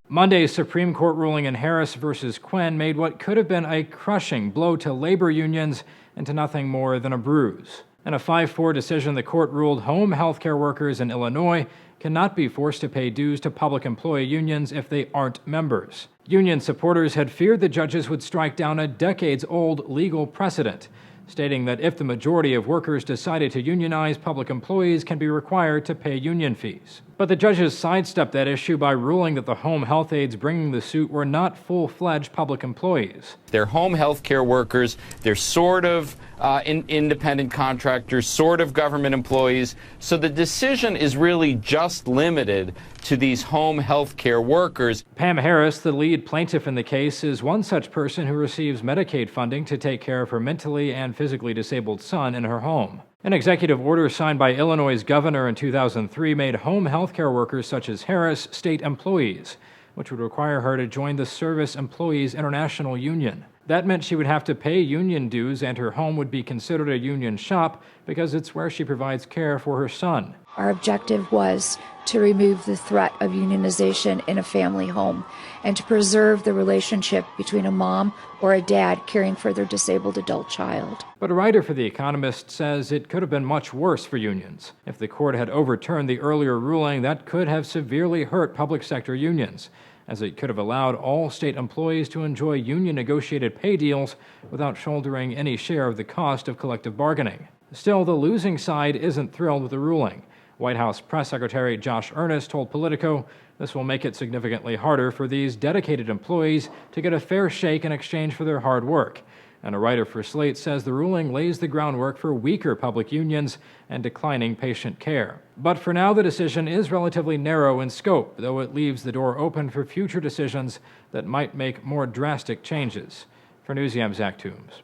Monday's Supreme Court ruling in Harris versus Quinn made what could have been a crushing blow to labor unions into nothing more than a bruise. In a 5-4 decision, the court ruled home health care workers in Illinois cannot be forced to pay dues to public employee unions if they aren't members. Union supporters had feared the judges would strike down a decades-old legal precedent, stating that if the majority of workers decided to unionize, public employees can be required to pay union fees. But the judges sidestepped that issue by ruling that the home health aides bringing the suit were not full-fledged public employees. They're home health care workers. They're sort of independent contractors, sort of government employees. So the decision is really just limited to these home health care workers. Pam Harris, the lead plaintiff in the case, is one such person who receives Medicaid funding to take care of her mentally and physically disabled son in her home. An executive order signed by Illinois' governor in 2003 made home health care workers such as Harris state employees, which would require her to join the Service Employees International Union. That meant she would have to pay union dues, and her home would be considered a union shop because it's where she provides care for her son. Our objective was to remove the threat of unionization in a family home and to preserve the relationship between a mom or a dad caring for their disabled adult child. But a writer for The Economist says it could have been much worse for unions. If the court had overturned the earlier ruling, that could have severely hurt public sector unions, as it could have allowed all state employees to enjoy union-negotiated pay deals without shouldering any share of the cost of collective bargaining. Still, the losing side isn't thrilled with the ruling. White House Press Secretary Josh Earnest told Politico this will make it significantly harder for these dedicated employees to get a fair shake in exchange for their hard work. And a writer for Slate says the ruling lays the groundwork for weaker public unions and declining patient care. But for now, the decision is relatively narrow in scope, though it leaves the door open for future decisions that might make more drastic changes. For Newsy, I'm Zach Toombs.